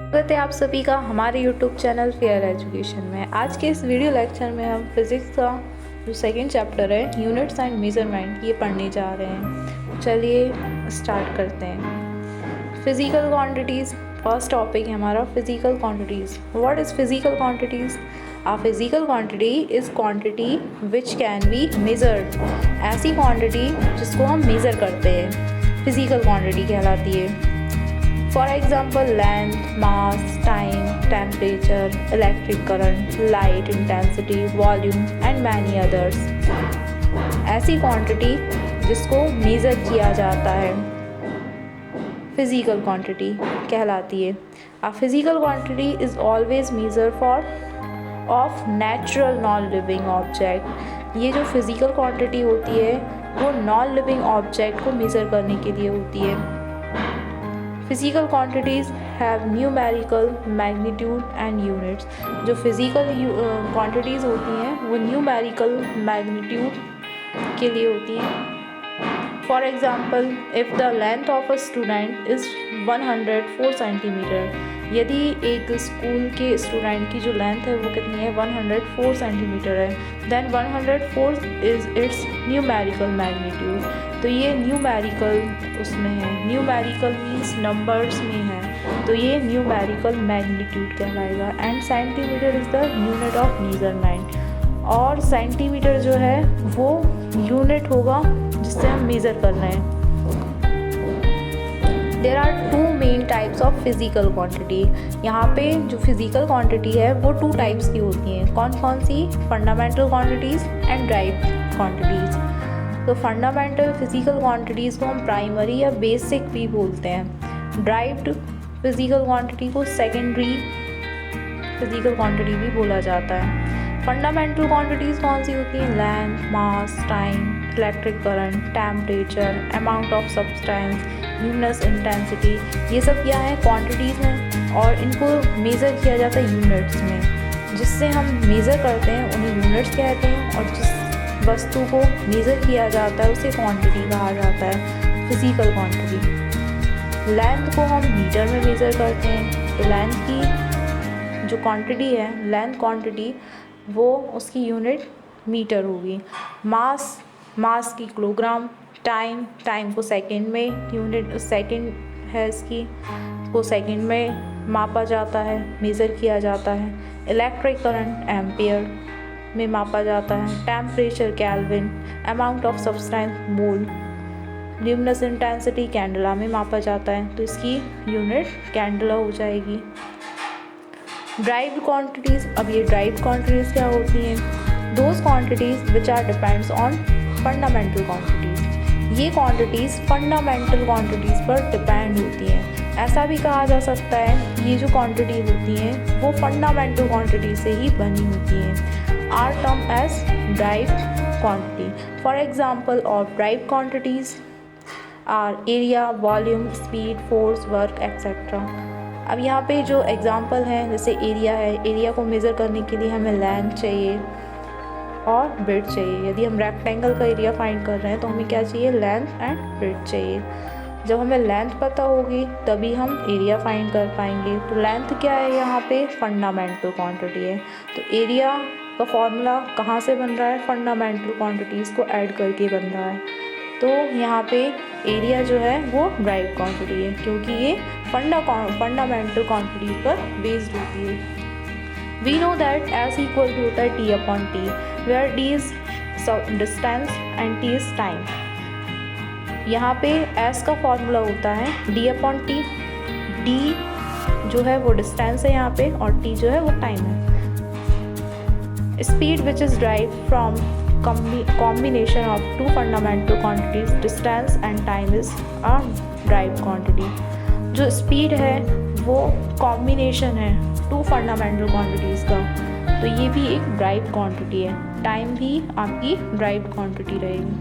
स्वागत है आप सभी का हमारे YouTube चैनल फेयर एजुकेशन में। आज के इस वीडियो लेक्चर में हम फिज़िक्स का जो सेकंड चैप्टर है यूनिट्स एंड मेजरमेंट ये पढ़ने जा रहे हैं। चलिए स्टार्ट करते हैं। फिज़िकल क्वांटिटीज़ फर्स्ट टॉपिक है हमारा physical quantities. What is physical quantities? A physical quantity is quantity which can be measured। ऐसी क्वांटिटी जिसको हम मेज़र करते हैं फिज़िकल क्वांटिटी कहलाती है। For example, length, mass, time, temperature, electric current, light intensity, volume and many others। ऐसी quantity जिसको measure किया जाता है फिज़िकल क्वांटिटी कहलाती है। A physical quantity is always measure for of natural non living object। ये जो फिज़िकल क्वांटिटी होती है वो नॉन लिविंग ऑब्जेक्ट को मेज़र करने के लिए होती है। Physical quantities have numerical magnitude and units. जो फिज़िकल क्वांटिटीज़ होती हैं वो न्यूमेरिकल मैग्नीट्यूड के लिए होती हैं। For example, if the length of a student is 104 centimetre, यदि एक स्कूल के स्टूडेंट की जो लेंथ है वो कितनी है 104 सेंटीमीटर है, then 104 is its numerical magnitude. तो ये न्यूमेरिकल उसमें है, न्यूमेरिकल मीन्स नंबर्स में है, तो ये न्यूमेरिकल मैग्नीट्यूड कहलाएगा। And centimetre is the unit of measurement, और सेंटीमीटर जो है वो यूनिट होगा जिससे हम मेज़र कर रहे हैं। There are two main types of physical quantity. यहाँ पे जो फिज़िकल क्वांटिटी है वो टू टाइप्स की होती हैं। कौन कौन सी? Fundamental quantities and derived quantities. तो फंडामेंटल फिज़िकल क्वांटिटीज़ को हम प्राइमरी या बेसिक भी बोलते हैं। ड्राइव्ड फिज़िकल क्वांटिटी को सेकेंडरी फिज़िकल क्वांटिटी भी बोला जाता है। फंडामेंटल क्वांटिटीज़ कौन सी होती हैं? Length, mass, time, electric current, temperature, amount of substance, luminous intensity. ये सब क्या है? क्वांटिटीज़ हैं, और इनको मेज़र किया जाता है यूनिट्स में। जिससे हम मेज़र करते हैं उन्हें यूनिट्स कहते हैं, और जिस वस्तु को मेज़र किया जाता है उसे क्वांटिटी कहा जाता है, फिज़िकल क्वांटिटी। लेंथ को हम मीटर में मेज़र करते हैं, तो लेंथ की जो क्वांटिटी है, लेंथ क्वांटिटी, वो उसकी यूनिट मीटर होगी। मास की किलोग्राम। टाइम को सेकंड में, यूनिट सेकंड है इसकी, को सेकंड में मापा जाता है, मेज़र किया जाता है। इलेक्ट्रिक करंट एम्पियर में मापा जाता है। Temperature kelvin. Amount of substance mole. Luminous intensity candela में मापा जाता है, तो इसकी यूनिट कैंडला हो जाएगी। Derived quantities. अब ये ड्राइव्ड क्वांटिटीज़ क्या होती हैं? Those quantities which are depends on fundamental quantities. ये क्वांटिटीज़ फंडामेंटल क्वांटिटीज़ पर डिपेंड होती हैं। ऐसा भी कहा जा सकता है ये जो क्वांटिटी होती हैं वो फंडामेंटल क्वांटिटी से ही बनी होती हैं। Are term as derived quantity. For example of derived quantities are area, volume, speed, force, work etcetera. अब यहाँ पे जो एग्जांपल हैं, जैसे एरिया है, एरिया को मेज़र करने के लिए हमें लेंथ चाहिए और ब्रेड्थ चाहिए। यदि हम रेक्टेंगल का एरिया फाइंड कर रहे हैं तो हमें क्या चाहिए? लेंथ एंड ब्रेड्थ चाहिए। जब हमें लेंथ पता होगी तभी हम एरिया फाइंड कर पाएंगे। तो लेंथ क्या है? यहाँ पे फंडामेंटल क्वांटिटी है। तो एरिया का फॉर्मूला कहाँ से बन रहा है? फंडामेंटल क्वांटिटीज़ को ऐड करके बन रहा है। तो यहाँ पे एरिया जो है वो ड्राइव्ड क्वांटिटी है, क्योंकि ये फंडामेंटल क्वांटिटी पर बेस्ड होती है। We know that S equal to होता है T upon T, where D is distance and T is time। यहाँ पे S का फॉर्मूला होता है D अपॉन T। D जो है वो डिस्टेंस है यहाँ पे, और T जो है वो टाइम है। Speed which is drive from combination of two fundamental quantities, distance and time is a derived quantity। जो स्पीड है वो कॉम्बिनेशन है टू फंडामेंटल क्वांटिटीज़ का, तो ये भी एक ड्राइव्ड क्वांटिटी है। टाइम भी आपकी ड्राइव्ड क्वांटिटी रहेगी।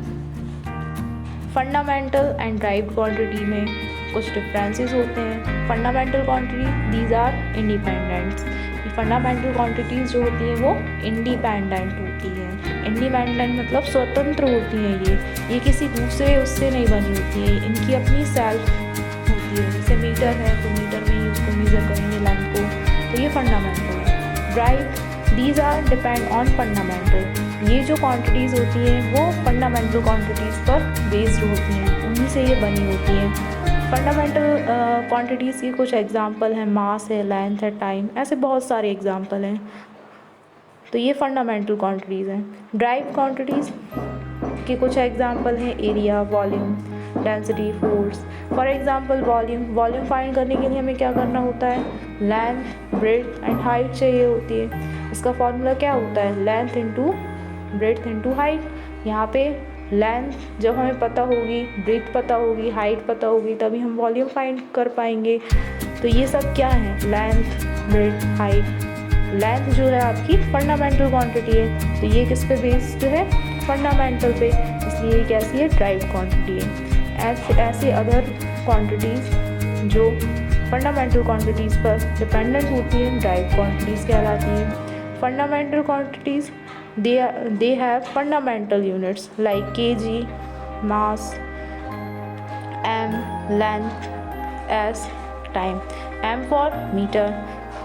फंडामेंटल एंड ड्राइव्ड क्वांटिटी में कुछ डिफरेंसेस होते हैं। Fundamental quantity these are independents. Fundamental quantities जो होती हैं वो इंडिपेंडेंट होती हैं। इंडिपेंडेंट मतलब स्वतंत्र होती हैं। ये किसी दूसरे उससे नहीं बनी होती है, इनकी अपनी सेल्फ होती है। जैसे मीटर है तो मीटर में ही उसको मेज़र करेंगे लेंथ फंडामेंटल है। Drive these are depend on fundamental. ये जो क्वांटिटीज़ होती हैं वो फंडामेंटल क्वांटिटीज़ पर बेस्ड होती हैं, उन्हीं से ये बनी होती हैं। फंडामेंटल क्वांटिटीज़ की कुछ एग्जांपल हैं, मास है, लेंथ है, टाइम, ऐसे बहुत सारे एग्जांपल हैं। तो ये फंडामेंटल क्वांटिटीज़ हैं। ड्राइव क्वांटिटीज़ के कुछ एग्जांपल हैं, area, volume, density, force. For example volume find करने के लिए हमें क्या करना होता है, लेंथ, ब्रेड्थ एंड हाइट चाहिए होती है। इसका फॉर्मूला क्या होता है, length into breadth into height. यहाँ पे लेंथ जब हमें पता होगी, ब्रेड्थ पता होगी, हाइट पता होगी, तभी हम वॉल्यूम फाइंड कर पाएंगे। तो ये सब क्या है, लेंथ, ब्रेड्थ, हाइट। लेंथ जो है आपकी फंडामेंटल क्वांटिटी है, तो ये किस पे बेस्ड है, फंडामेंटल पे, इसलिए कैसी है, ड्राइव क्वांटिटी है। ऐसे अदर क्वांटिटीज़ जो फंडामेंटल क्वांटिटीज़ पर डिपेंडेंट होती हैं ड्राइव क्वांटिटीज़ कहलाती हैं। Fundamental quantities they have fundamental units like kg, mass, m, length, s, time। m for meter,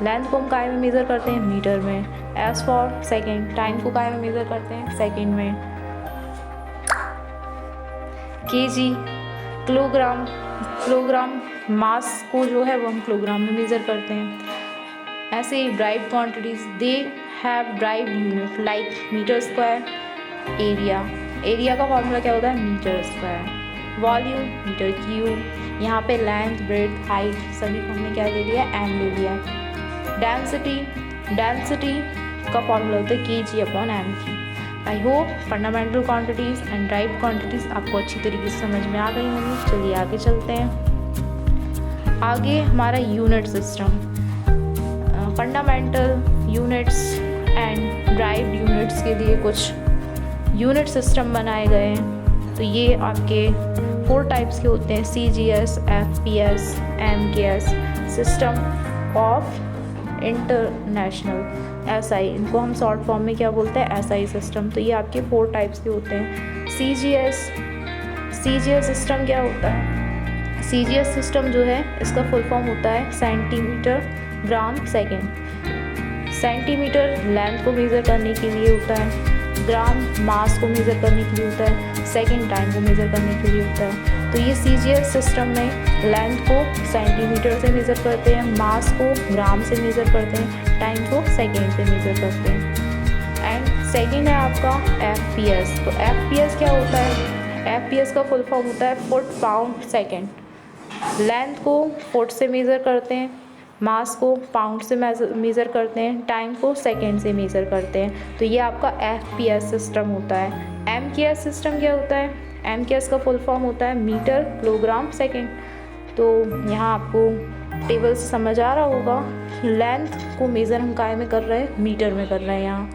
length को हम काय में मेज़र करते हैं, मीटर में। s फॉर सेकेंड, टाइम को काय में मेज़र करते हैं, सेकेंड में। kg किलोग्राम, मास को जो है वो हम किलोग्राम में मेज़र करते हैं। ऐसे ही derived quantities they have derived unit like metre square, area का फॉर्मूला क्या होता है, metre square. Volume, metre cube. यहाँ पे लेंथ, ब्रेड्थ, हाइट सभी को हमने क्या ले लिया, एम ले लिया। डेंसिटी का फॉर्मूला होता है kg/m3। I hope fundamental quantities and drive quantities आपको अच्छी तरीके से समझ में आ गई होंगी। चलिए आगे चलते हैं। आगे हमारा unit system, fundamental units and drive units के लिए कुछ यूनिट सिस्टम बनाए गए हैं। तो ये आपके 4 टाइप्स के होते हैं, CGS, FPS, MKS, system of international, SI। इनको हम शॉर्ट फॉर्म में क्या बोलते हैं, SI सिस्टम। तो ये आपके 4 टाइप्स के होते हैं। CGS सिस्टम क्या होता है, CGS सिस्टम जो है इसका फुल फॉर्म होता है centimetre gram second. Centimetre length को मेज़र करने के लिए होता है, ग्राम मास को मेज़र करने के लिए होता है, सेकेंड टाइम को मेज़र करने के लिए होता है। तो ये CGS सिस्टम में लेंथ को सेंटीमीटर से मेज़र करते हैं, मास को ग्राम से मेज़र करते हैं, टाइम को सेकेंड से मेज़र करते हैं। एंड सेकेंड है आपका FPS। तो FPS क्या होता है, FPS का फुल फॉर्म होता है फुट पाउंड सेकेंड। लेंथ को फुट से मेज़र करते हैं, मास को पाउंड से मेज़र करते हैं, टाइम को सेकेंड से मेज़र करते हैं। तो ये आपका FPS सिस्टम होता है। MKS सिस्टम क्या होता है, MKS का फुल फॉर्म होता है मीटर किलोग्राम सेकेंड। तो यहाँ आपको टेबल से समझ आ रहा होगा कि लेंथ को मेज़र हम काय में कर रहे हैं, मीटर में कर रहे हैं यहाँ,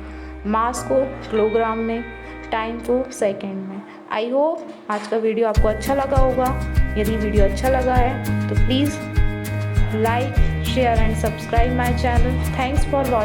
मास को किलोग्राम में, टाइम को सेकेंड में। आई होप आज का वीडियो आपको अच्छा लगा होगा। यदि वीडियो अच्छा लगा है तो please like, share and subscribe my channel. Thanks for watching.